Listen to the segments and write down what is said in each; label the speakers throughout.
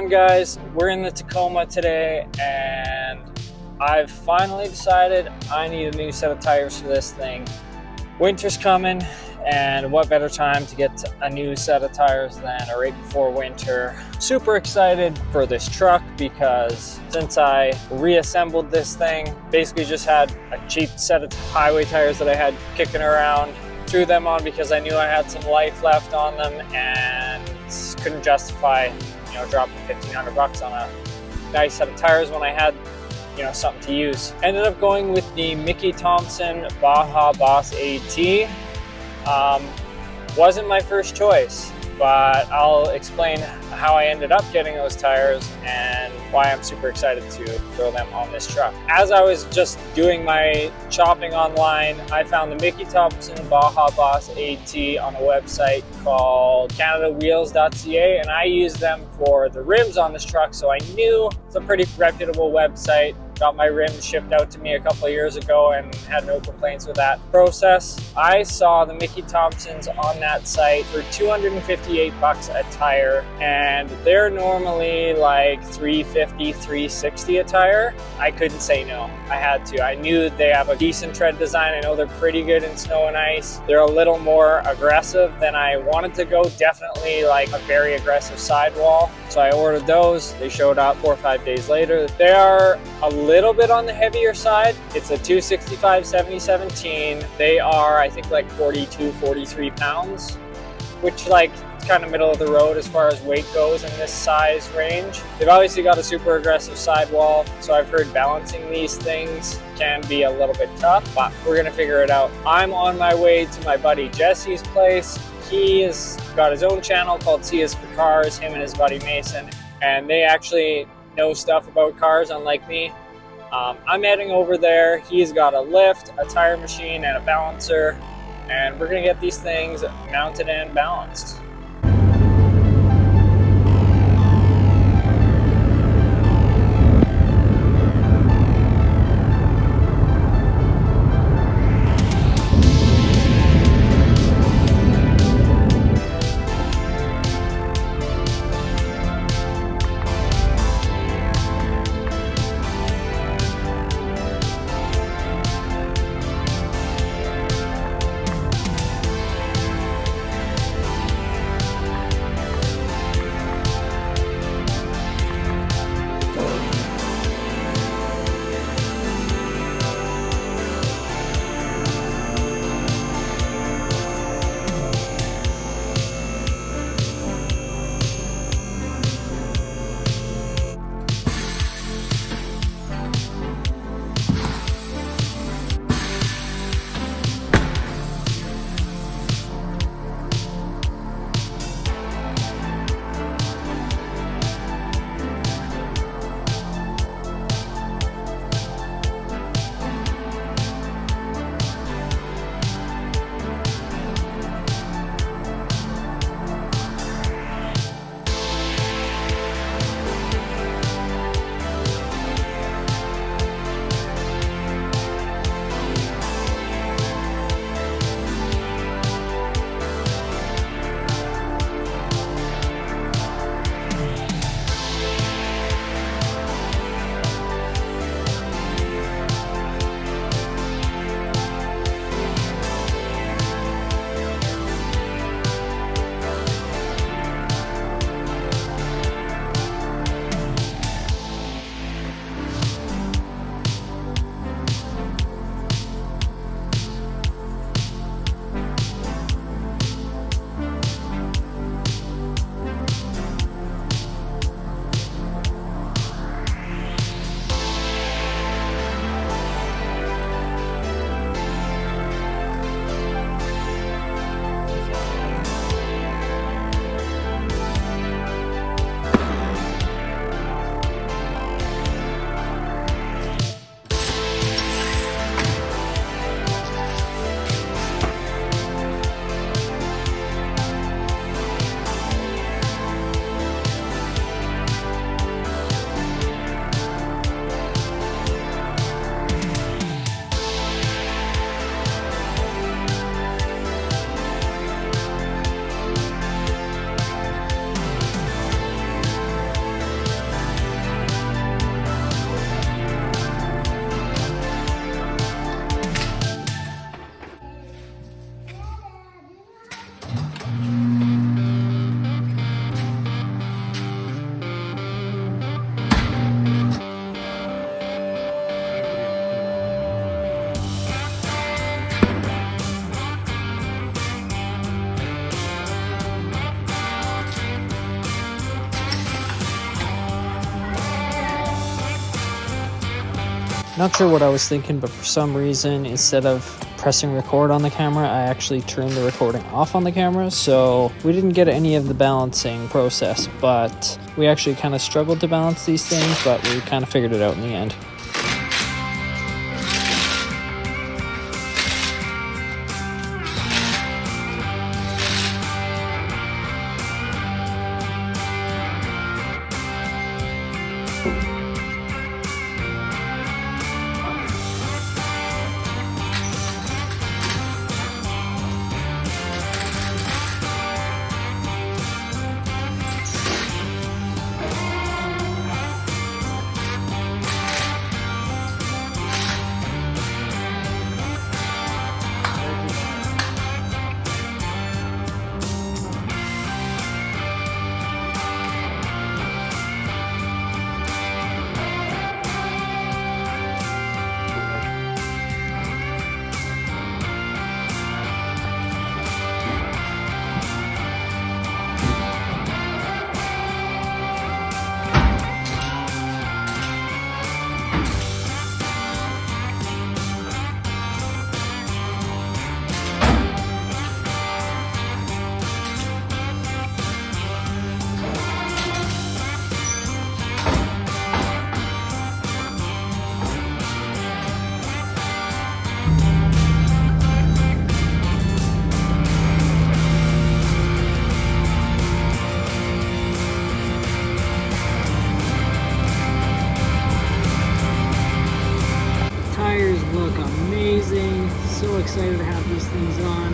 Speaker 1: morning, guys. We're in the Tacoma today and I've finally decided I need a new set of tires for this thing. Winter's coming, and what better time to get a new set of tires than right before winter. Super excited for this truck because since I reassembled this thing, basically just had a cheap set of highway tires that I had kicking around, threw them on because I knew I had some life left on them and couldn't justify, dropping $1,500 on a nice set of tires when I had, something to use. Ended up going with the Thompson Baja Boss AT. Wasn't my first choice, but I'll explain how I ended up getting those tires and why I'm super excited to throw them on this truck. As I was just doing my shopping online, I found the Thompson Baja Boss AT on a website called CanadaWheels.ca, and I used them for the rims on this truck, so I knew it's a pretty reputable website. Got my rims shipped out to me a couple of years ago and had no complaints with that process. I saw the Thompsons on that site for $258 a tire, and they're normally like $350, $360 a tire. I couldn't say no. I had to. I knew they have a decent tread design. I know they're pretty good in snow and ice. They're a little more aggressive than I wanted to go. Definitely like a very aggressive sidewall. So I ordered those. They showed up 4 or 5 days later. They are a little bit on the heavier side. It's a 265 7017. They are, I think, like 42, 43 pounds, which it's kind of middle of the road as far as weight goes in this size range. They've obviously got a super aggressive sidewall, so I've heard balancing these things can be a little bit tough, but we're gonna figure it out. I'm on my way to my buddy Jesse's place. He has got his own channel called C is for Cars, him and his buddy Mason, and they actually know stuff about cars unlike me. I'm heading over there. He's got a lift, a tire machine, and a balancer, and we're gonna get these things mounted and balanced.
Speaker 2: Not sure what I was thinking, but for some reason, instead of pressing record on the camera, I actually turned the recording off on the camera, so we didn't get any of the balancing process, but we actually kind of struggled to balance these things, but we kind of figured it out in the end. Look amazing, so excited to have these things on,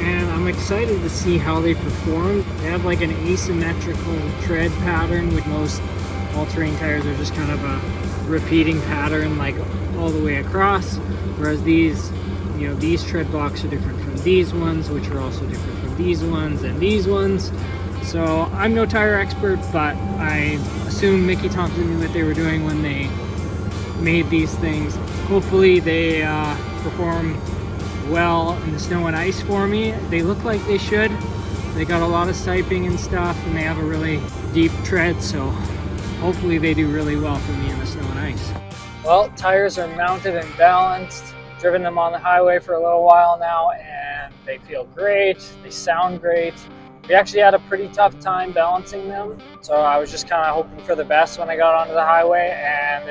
Speaker 2: and I'm excited to see how they perform. They have like an asymmetrical tread pattern, with most all-terrain tires are just kind of a repeating pattern like all the way across, whereas these, you know, these tread blocks are different from these ones, which are also different from these ones and these ones. So I'm no tire expert, but I assume Mickey Thompson knew what they were doing when they made these things. Hopefully they perform well in the snow and ice for me. They look like they should. They got a lot of siping and stuff, and they have a really deep tread, so hopefully they do really well for me in the snow and ice.
Speaker 1: Well, tires are mounted and balanced. Driven them on the highway for a little while now, and they feel great. They sound great. We actually had a pretty tough time balancing them, so I was just kind of hoping for the best when I got onto the highway, and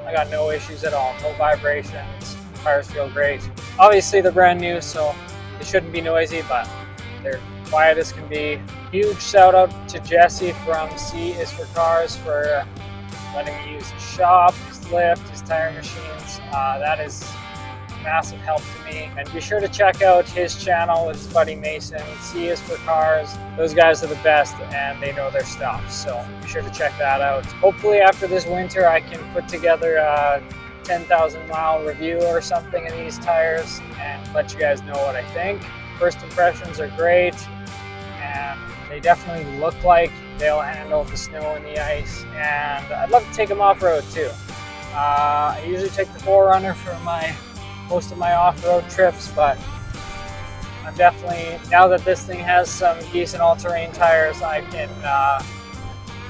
Speaker 1: I got no issues at all, no vibrations. Tires feel great. Obviously they're brand new, so they shouldn't be noisy, but they're quiet as can be. Huge shout out to Jesse from C is for Cars for letting me use his shop, his lift, his tire machines. That is massive help to me. And be sure to check out his channel with his buddy Mason. C is for Cars. Those guys are the best, and they know their stuff, so be sure to check that out. Hopefully after this winter I can put together a 10,000 mile review or something of these tires and let you guys know what I think. First impressions are great, and they definitely look like they'll handle the snow and the ice, and I'd love to take them off-road too. I usually take the 4Runner for most of my off-road trips, but I'm definitely, now that this thing has some decent all-terrain tires, I can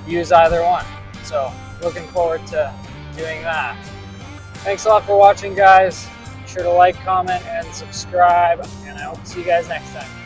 Speaker 1: use either one. So looking forward to doing that. Thanks a lot for watching, guys. Be sure to like, comment, and subscribe, and I hope to see you guys next time.